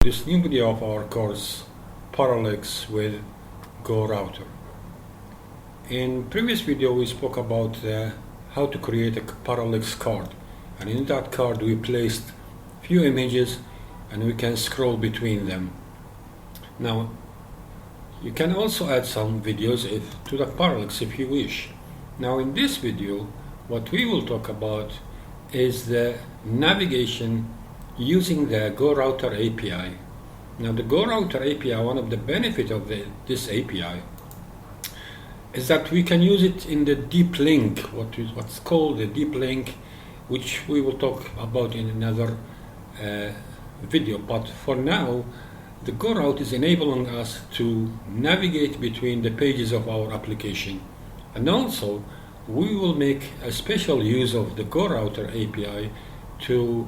This new video of our course Parrallax with goRouter. In previous video we spoke about how to create a parallax card, and in that card we placed few images and we can scroll between them. Now you can also add some videos to the parallax if you wish. Now in this video what we will talk about is the navigation using the goRouter API. Now the goRouter API, one of the benefits of this API is that we can use it in the deep link, what's called the deep link, which we will talk about in another video. But for now, the goRouter is enabling us to navigate between the pages of our application, and also we will make a special use of the goRouter API to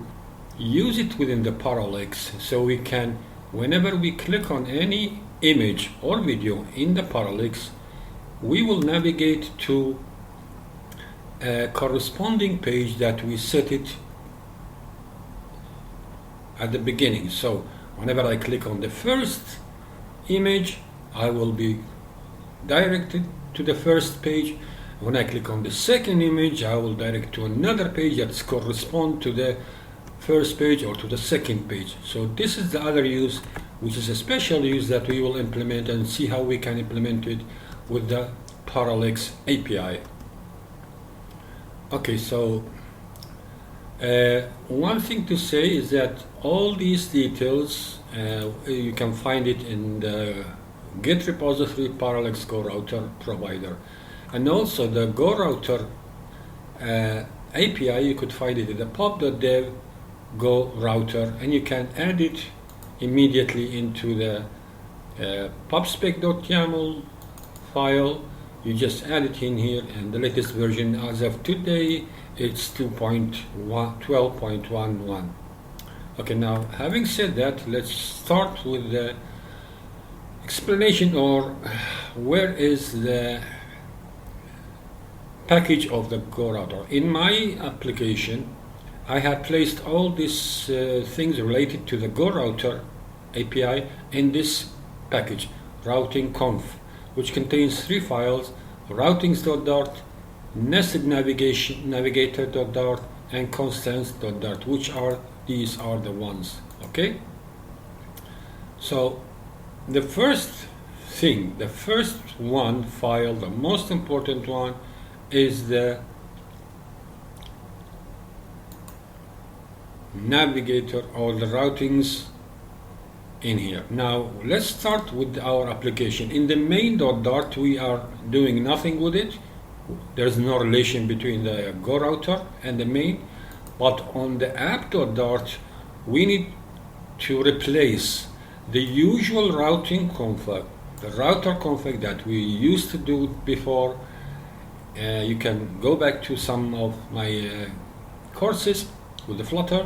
use it within the Parrallax, so we can, whenever we click on any image or video in the Parrallax, we will navigate to a corresponding page that we set it at the beginning. So whenever I click on the first image, I will be directed to the first page. When I click on the second image, I will direct to another page that corresponds to the first page or to the second page. So this is the other use, which is a special use that we will implement and see how we can implement it with the Parrallax API. Okay, so one thing to say is that all these details you can find it in the Git repository Parrallax goRouter provider, and also the goRouter API you could find it in the pub.dev goRouter, and you can add it immediately into the pubspec.yaml file. You just add it in here, and the latest version as of today it's 2.12.11. Okay, now having said that, let's start with the explanation, or where is the package of the goRouter. In my application I have placed all these things related to the goRouter API in this package, routing.conf, which contains three files: routings.dart, nested navigator.dart, and constants.dart, these are the ones. Okay, so the first one file, the most important one, is the navigator or the routings in here. Now let's start with our application. In the main.dart we are doing nothing with it. There's no relation between the goRouter and the main. But on the app.dart we need to replace the usual routing config, the router config that we used to do before. You can go back to some of my courses with the Flutter,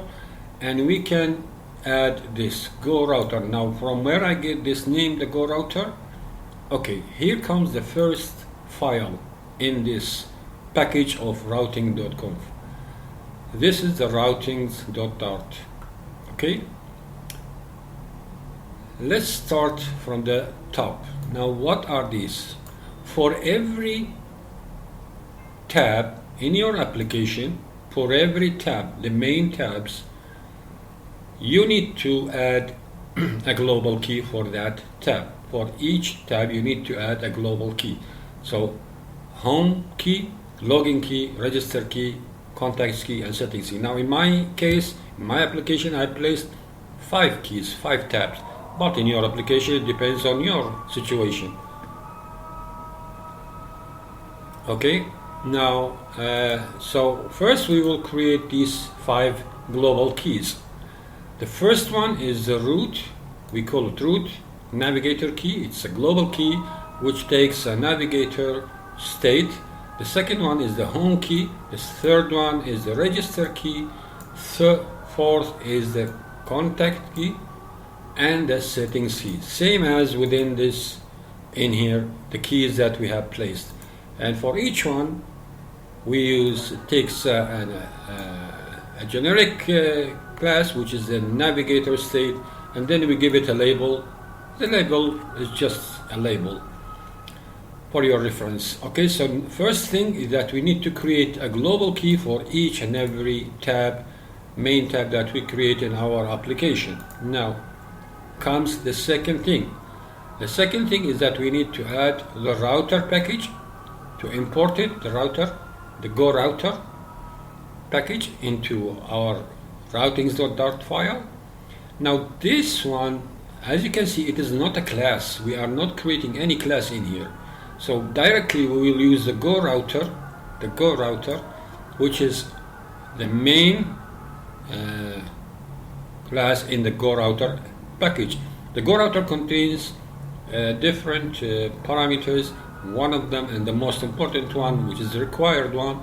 and we can add this goRouter. Now from where I get this name, the goRouter, okay, here comes the first file in this package of routing.conf. This is the routings.dart. Okay, let's start from the top. Now what are these? For every tab in your application, for every tab, the main tabs, you need to add a global key for that tab. For each tab you need to add a global key. So home key, login key, register key, contacts key, and settings key. Now in my case, in my application, I placed 5 keys, 5 tabs, but in your application it depends on your situation. Okay, now so first we will create these 5 global keys. The first one is the root. We call it root navigator key. It's a global key which takes a navigator state. The second one is the home key. The third one is the register key. Fourth is the contact key, and the settings key. Same as within this in here, the keys that we have placed. And for each one we takes a generic class, which is the navigator state, and then we give it a label. The label is just a label for your reference. Okay, so first thing is that we need to create a global key for each and every tab, main tab that we create in our application. Now comes the second thing. The second thing is that we need to add the router package, to import it, the goRouter package into our routings.dart file. Now this one, as you can see, it is not a class. We are not creating any class in here. So directly we will use the goRouter, which is the main class in the goRouter package. The goRouter contains different parameters. One of them, and the most important one, which is the required one,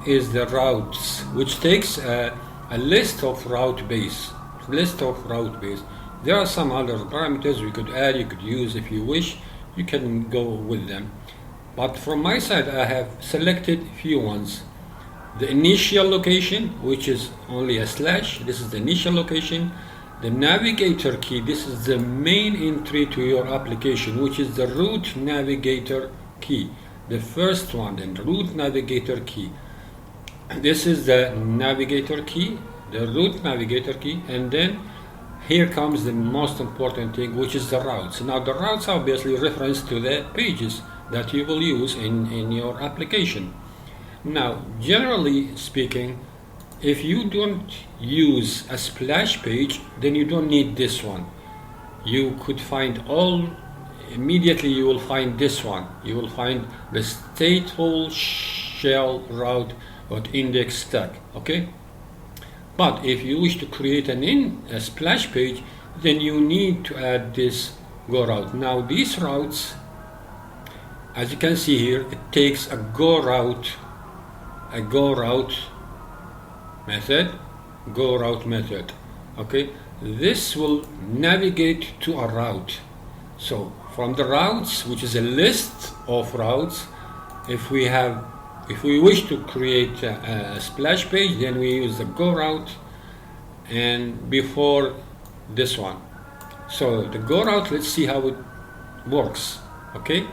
is the routes, which takes a list of route base. There are some other parameters we could add, you could use if you wish. You can go with them. But from my side, I have selected a few ones. The initial location, which is only a slash. This is the initial location. The navigator key, this is the main entry to your application, which is the root navigator key. The first one, the root navigator key. This is the navigator key, the root navigator key, and then here comes the most important thing, which is the routes. Now the routes obviously reference to the pages that you will use in your application. Now, generally speaking, if you don't use a splash page, then you don't need this one. You could find immediately you will find this one. You will find the stateful shell route index stack. Okay? But if you wish to create a splash page, then you need to add this goRoute. Now these routes, as you can see here, it takes a goRoute method. Okay, this will navigate to a route. So from the routes, which is a list of routes, if we wish to create a splash page, then we use the goRoute and before this one. So the goRoute, let's see how it works. Okay,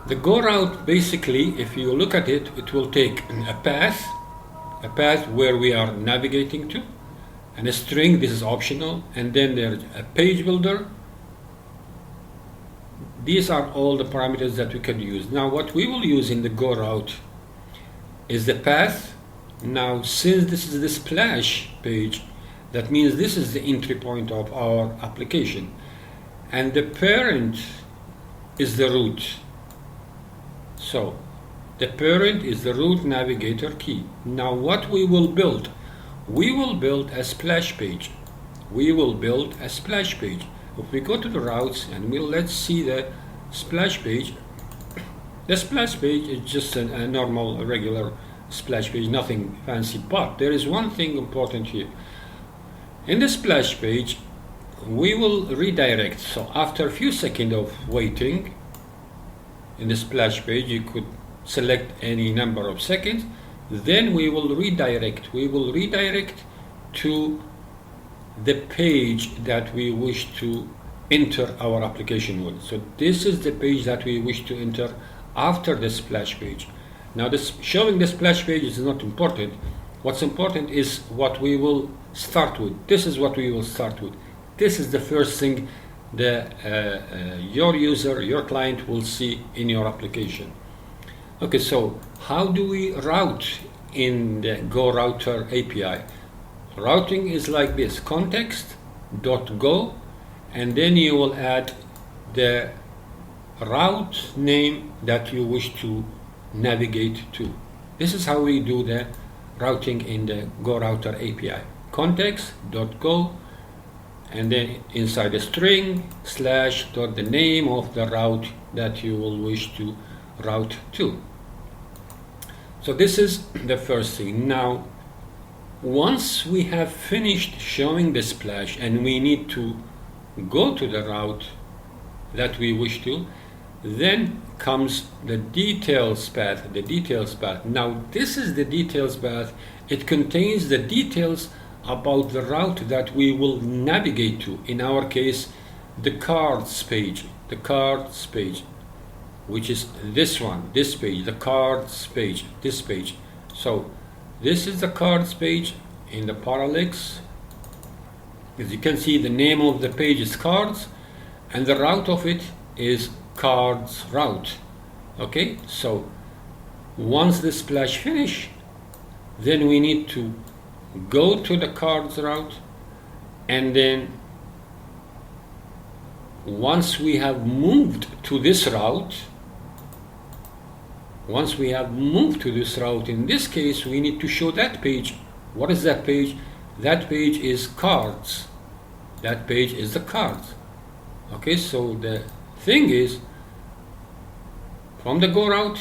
the goRoute, basically, if you look at it, it will take a path where we are navigating to, and a string, this is optional, and then there's a page builder. These are all the parameters that we can use. Now what we will use in the goRoute is the path. Now since this is the splash page, that means this is the entry point of our application, and the parent is the root. So the parent is the root navigator key. Now what we will build? We will build a splash page. If we go to the routes and let's see the splash page. The splash page is just a normal, regular splash page, nothing fancy. But there is one thing important here. In the splash page, we will redirect. So after a few seconds of waiting, in the splash page, you could select any number of seconds. Then we will redirect. To the page that we wish to enter our application with. So this is the page that we wish to enter after the splash page. Now showing the splash page is not important. What's important is what we will start with. This is what we will start with. This is the first thing your user, your client will see in your application. Okay, so how do we route in the goRouter API? Routing is like this: context.go, and then you will add the route name that you wish to navigate to. This is how we do the routing in the goRouter API. Context.go, and then inside the string / the name of the route that you will wish to route to. So this is the first thing. Now, once we have finished showing the splash and we need to go to the route that we wish to, then comes the details path. Now this is the details path. It contains the details about the route that we will navigate to. In our case, the cards page, which is this one, this page, the cards page, this page. So this is the cards page in the Parrallax. As you can see, the name of the page is cards and the route of it is cards route. Okay, so once the splash finish, then we need to go to the cards route, and then once we have moved to this route, in this case we need to show that page. What is that page? That page is cards. That page is the cards. Okay, so the thing is, from the go route,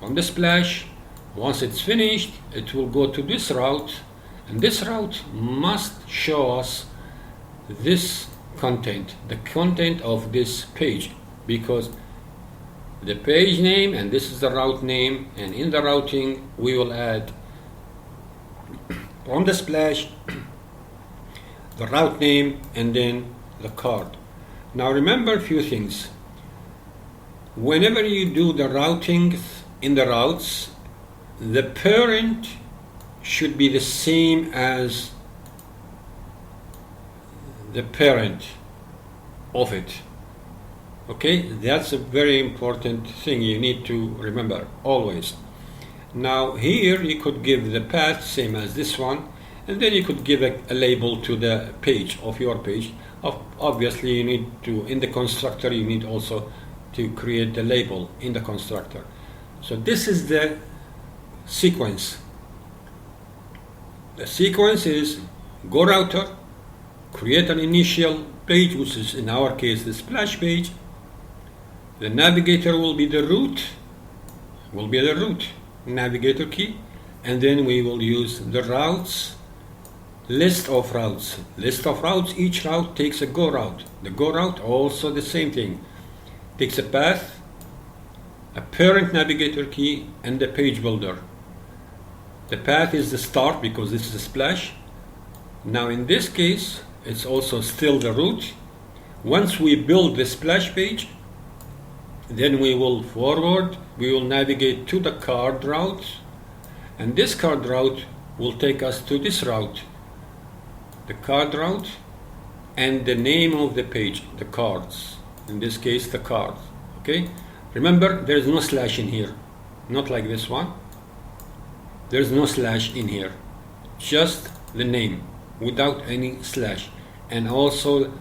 from the splash, once it's finished, it will go to this route, and this route must show us this content, the content of this page, because the page name and this is the route name, and in the routing we will add from the splash the route name and then the card. Now remember a few things. Whenever you do the routing in the routes, the parent should be the same as the parent of it. Okay, that's a very important thing you need to remember always. Now here you could give the path same as this one, and then you could give a label to the page of your page. Obviously you need to, in the constructor, you need also to create the label in the constructor. So this is the sequence. The sequence is goRouter, create an initial page, which is in our case the splash page. The navigator will be the root, navigator key, and then we will use the routes, list of routes. Each route takes a go route. The go route also the same thing, takes a path, a parent navigator key, and the page builder. The path is the start because this is a splash. Now in this case, it's also still the root. Once we build the splash page, then we will navigate to the card route, and this card route will take us to this route, the card route, and the name of the page, the cards, in this case the cards. Okay, remember there is no slash in here, not like this one. There's no slash in here, just the name without any slash. And also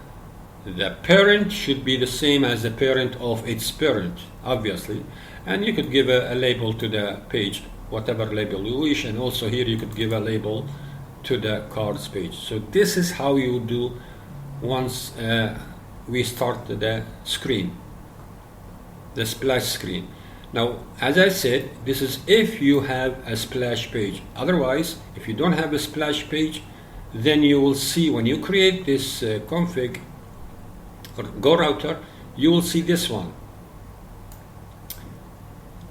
the parent should be the same as the parent of its parent, obviously. And you could give a label to the page, whatever label you wish, and also here you could give a label to the cards page. So this is how you do once we start the screen, the splash screen. Now, as I said, this is if you have a splash page. Otherwise, if you don't have a splash page, then you will see when you create this config or goRouter, you will see this one,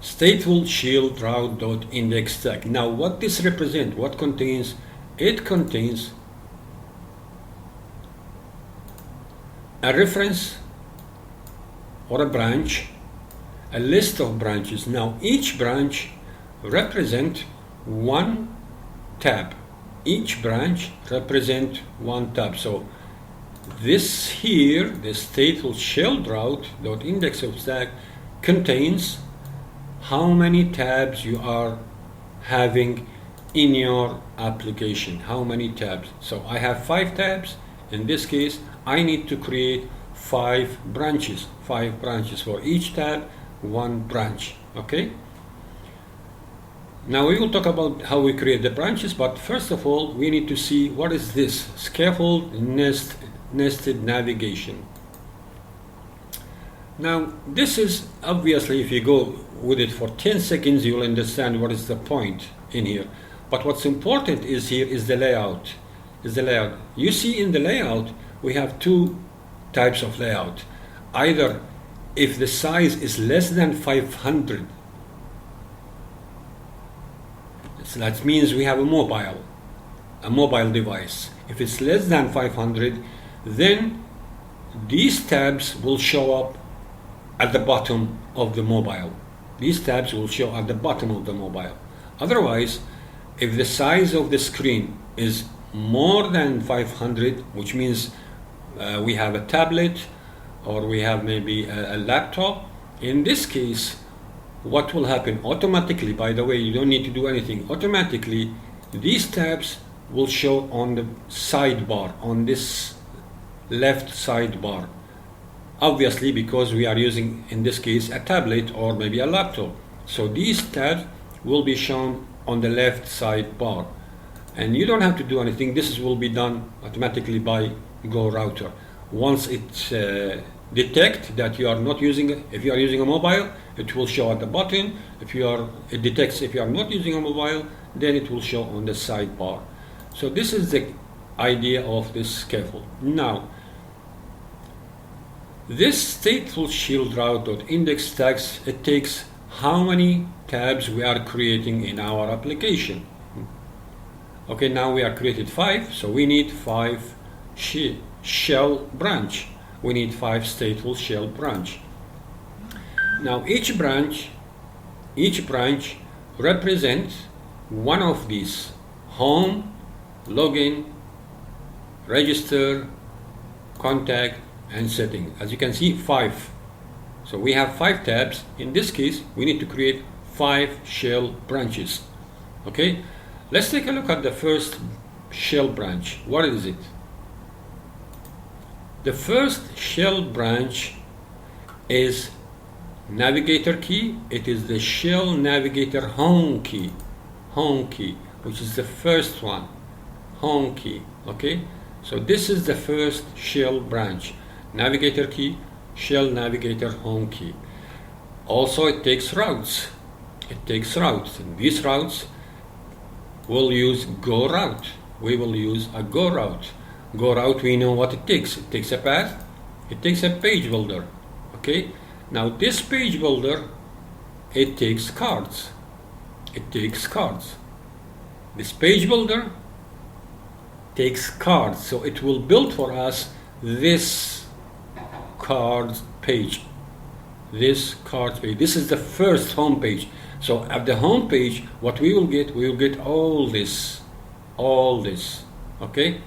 stateful shield route.index tag. Now, what this represents, what contains? It contains a reference or a branch, a list of branches. Now each branch represents one tab. So this here, the stateful shield route.index of tag, contains how many tabs you are having in your application, how many tabs. So I have 5 tabs. In this case, I need to create 5 branches for each tab, 1 branch. Okay, now we will talk about how we create the branches, but first of all we need to see what is this scaffold nested navigation. Now this is obviously, if you go with it for 10 seconds you will understand what is the point in here, but what's important is here is the layout. You see in the layout we have 2 types of layout. Either if the size is less than 500, so that means we have a mobile. a mobile device. If it's less than 500, then these tabs will show up at the bottom of the mobile. These tabs will show at the bottom of the mobile. Otherwise, if the size of the screen is more than 500, which means we have a tablet or we have maybe a laptop, in this case, what will happen automatically, by the way, you don't need to do anything, automatically these tabs will show on the sidebar, on this left sidebar. Obviously, because we are using, in this case, a tablet or maybe a laptop. So these tabs will be shown on the left sidebar. And you don't have to do anything. This will be done automatically by goRouter. Once it detects that you are not using, if you are using a mobile, it will show at the bottom. It detects if you are not using a mobile, then it will show on the sidebar. So this is the idea of this scaffold. Now, this stateful shield route.index tags, it takes how many tabs we are creating in our application. Okay, now we are created 5, so we need 5 shell branch. We need 5 stateful shell branch. Now each branch represents one of these: home, login, register, contact, and setting. As you can see, 5. So we have 5 tabs. In this case, we need to create 5 shell branches. Okay, let's take a look at the first shell branch. What is it? The first shell branch is navigator key. It is the shell navigator home key, which is the first one, home key. Okay, so this is the first shell branch: navigator key, shell navigator home key. Also, it takes routes. And these routes will use goRoute. We will use a goRoute. goRoute, we know what it takes. It takes a path, it takes a page builder. Okay, now this page builder, it takes cards. This page builder takes cards, so it will build for us this card page. This is the first home page. So at the home page, what we will get all this. Okay,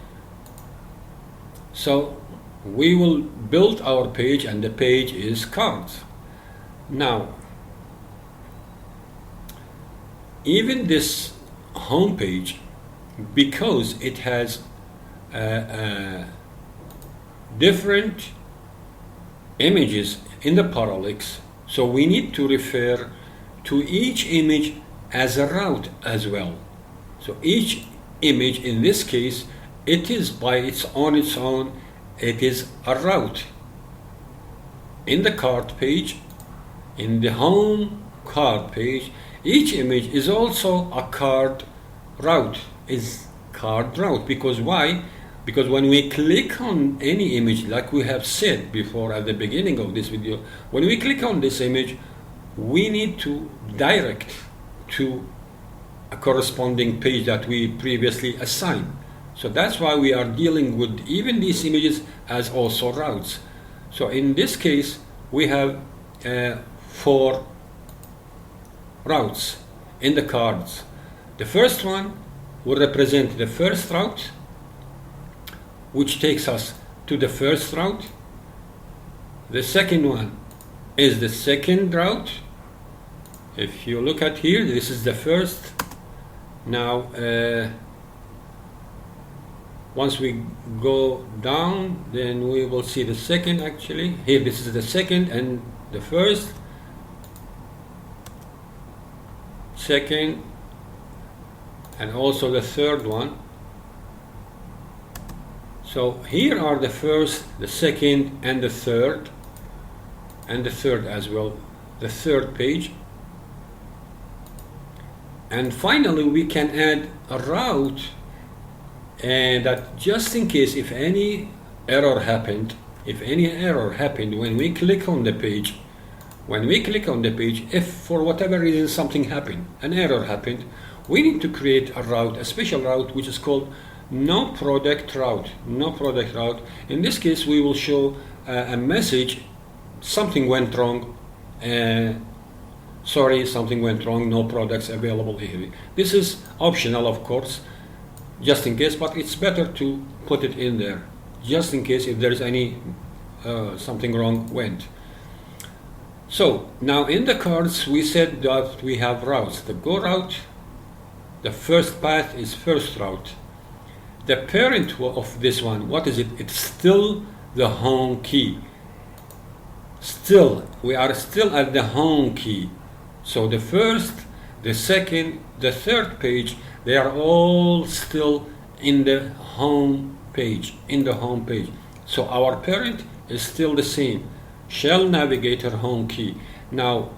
so we will build our page, and the page is cards. Now, even this home page, because it has different images in the Parrallax, so we need to refer to each image as a route as well. So each image, in this case, it is by its own, it is a route. In the card page, in the home card page, each image is also a card route. Because why? Because when we click on any image, like we have said before at the beginning of this video, when we click on this image, we need to direct to a corresponding page that we previously assigned. So that's why we are dealing with even these images as also routes. So in this case, we have 4 routes in the cards. The first one will represent the first route, which takes us to the first route. The second one is the second route. If you look at here, this is the first. Now, once we go down, then we will see the second. Actually, here this is the second and the first, second, and also the third one. So here are the first, the second, and the third as well, the third page. And finally, we can add a route, and that just in case if any error happened, when we click on the page, if for whatever reason something happened, an error happened, we need to create a route, a special route, which is called no product route. No product route. In this case, we will show a message, something went wrong. Sorry, something went wrong, no products available here. This is optional, of course, just in case, but it's better to put it in there, just in case if there is any something wrong went. So now in the cards we said that we have routes. The go route, the first path is first route. The parent of this one, what is it? It's still the home key. Still, we are still at the home key. So the first, the second, the third page, they are all still in the home page, So our parent is still the same, shell navigator home key. Now,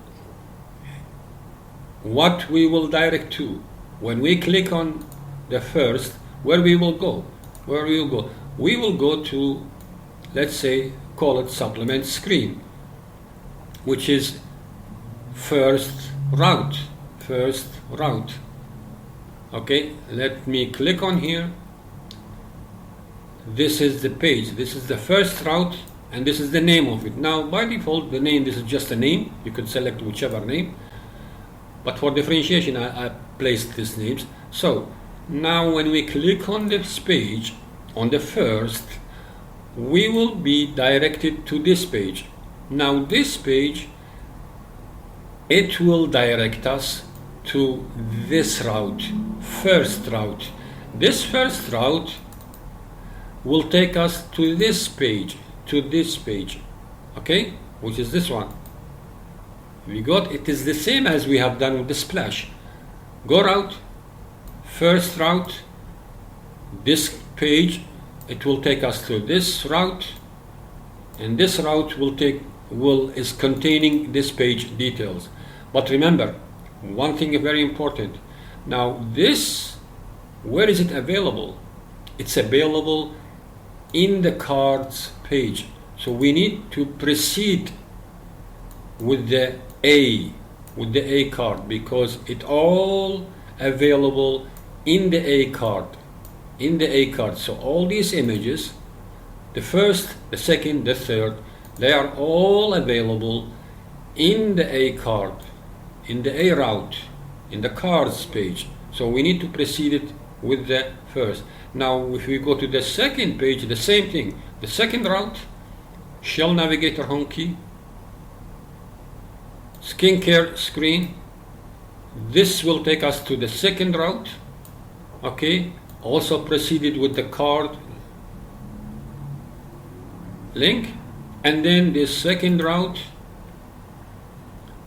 what we will direct to, when we click on the first, where we will go? We will go to, let's say, call it supplement screen, which is first route. Okay, let me click on here. This is the page, this is the first route, and this is the name of it. Now by default the name, this is just a name, you could select whichever name, but for differentiation I placed these names. So now when we click on this page, on the first, we will be directed to this page. Now this page, it will direct us to this route, first route. This first route will take us to this page, okay, which is this one. We got it is the same as we have done with the splash. Go route, first route, this page, it will take us to this route, and this route is containing this page details. But remember, one thing very important. Now this, where is it available? It's available in the cards page. So we need to proceed with the A card, because it all available in the A card. So all these images, the first, the second, the third, they are all available in the A card, in the A route, in the cards page. So we need to proceed it with the first. Now if we go to the second page, the same thing. The second route, shell navigator home key, skincare screen. This will take us to the second route. Okay, also proceeded with the card link, and then this second route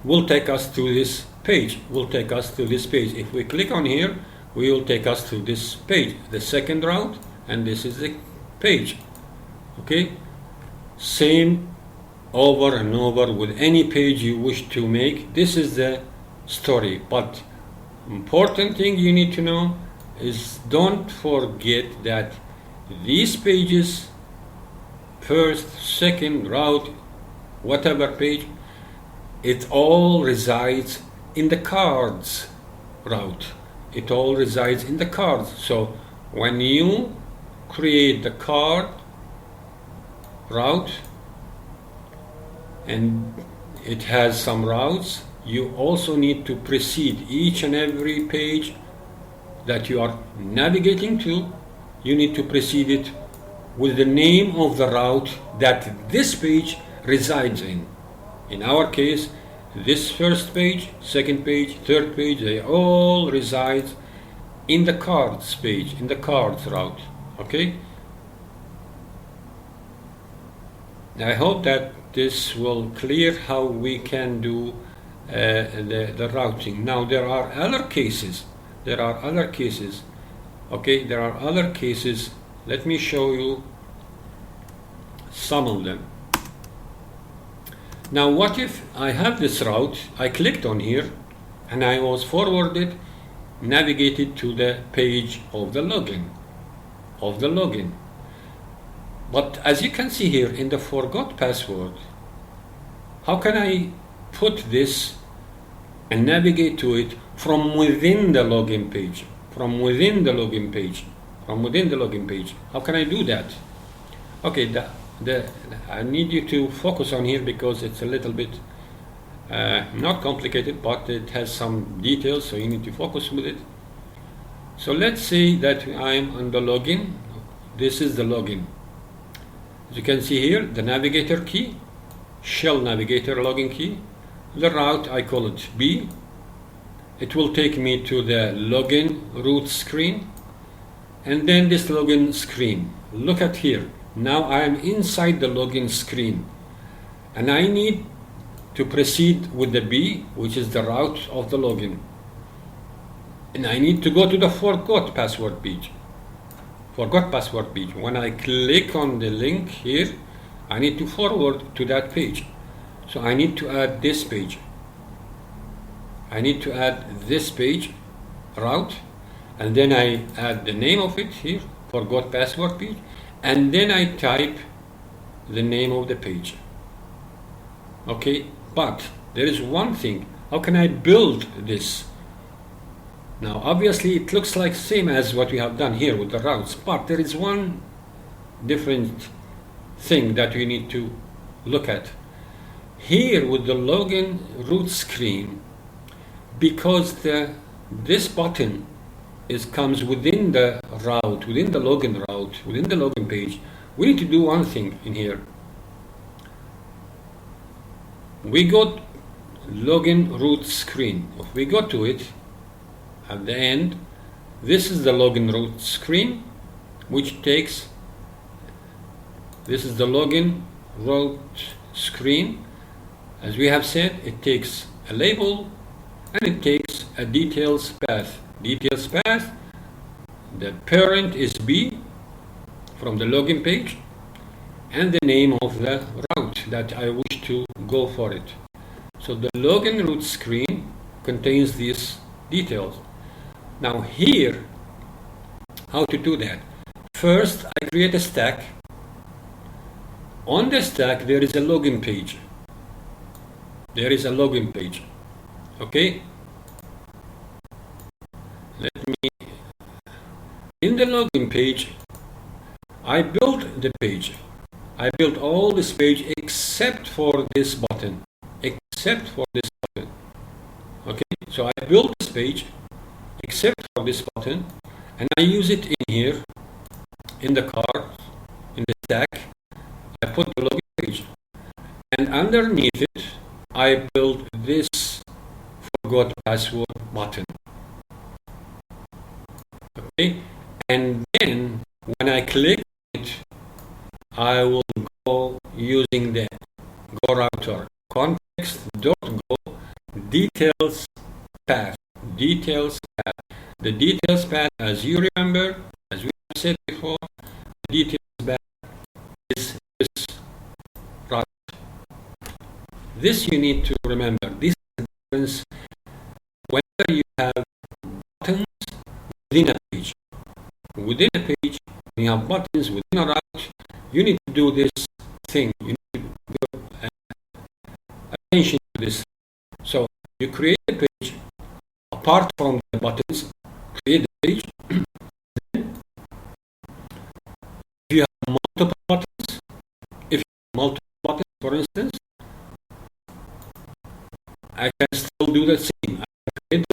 will take us to this page. If we click on here, we will take us to this page, the second route, and this is the page. Okay, same over and over with any page you wish to make. This is the story, but important thing you need to know is don't forget that these pages, first, second route, whatever page, it all resides in the cards route. It all resides in the cards. So when you create the card route and it has some routes, you also need to precede each and every page that you are navigating to. You need to precede it with the name of the route that this page resides in. In our case, this first page, second page, third page, they all reside in the cards page, in the cards route. Okay? I hope that this will clear how we can do the routing. Now there are other cases. Okay, there are other cases. Let me show you some of them. Now what if I have this route, I clicked on here and I was forwarded, navigated to the page of the login. But as you can see here in the forgot password, how can I put this and navigate to it from within the login page. From within the login page. From within the login page. How can I do that? Okay, I need you to focus on here because it's a little bit not complicated, but it has some details, so you need to focus with it. So let's say that I'm on the login. This is the login. As you can see here, the navigator key, shell navigator login key, the route, I call it B. It will take me to the login root screen, and then this login screen. Look at here. Now I am inside the login screen, and I need to proceed with the B, which is the route of the login. And I need to go to the forgot password page. Forgot password page. When I click on the link here, I need to forward to that page. So I need to add this page. I need to add this page, route, and then I add the name of it here, forgot password page, and then I type the name of the page. Okay, but there is one thing. How can I build this? Now, obviously, it looks like same as what we have done here with the routes, but there is one different thing that we need to look at. Here with the login root screen, because this button comes within the route, within the login route, within the login page, we need to do one thing in here. We got login root screen. If we go to it, at the end, this is the login root screen, which takes, this is the login root screen. As we have said, it takes a label and it takes a details path. Details path, the parent is B from the login page, and the name of the route that I wish to go for it. So the login root screen contains these details. Now here, how to do that? First, I create a stack. On the stack, there is a login page. There is a login page. Okay? In the login page, I built the page. I built all this page except for this button. Except for this button. Okay? So I built this page except for this button, and I use it in here, in the card, in the stack. I put the login page, and underneath it, I build this forgot password button. Okay, and then when I click it, I will go using the goRouter context.go details path. Details path. The details path, as you remember, as we have said before, the details path is this route. This you need to remember. This is the difference whenever you have buttons within a page. Within a page, when you have buttons within a route, you need to do this thing. You need to pay attention to this. So you create a page apart from the buttons, create the page. If you have multiple buttons, for instance, I can still do the same. I can create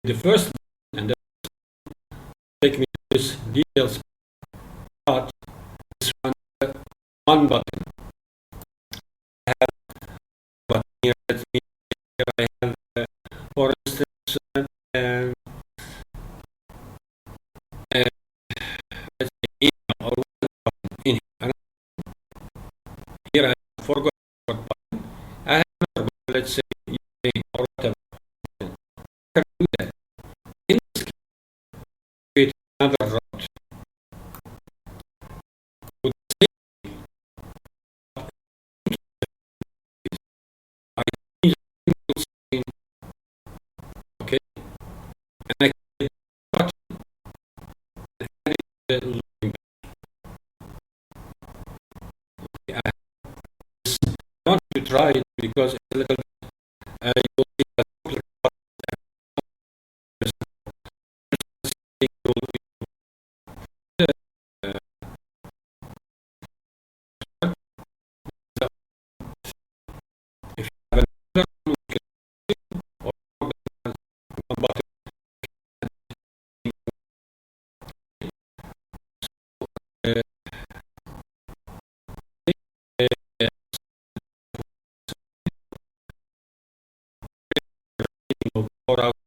the first button and then take me to this details, but this one button. I have a button here. Let me here I have, for instance, let's say email or one button in here. Here I have forgot button. I have another button, let's say email or whatever. I can do that. In this case, create another route. With the same, I change the screen, okay, and I create a button and add it to the login page. Okay, I want to try it because it's a little bit, you will see that goRouter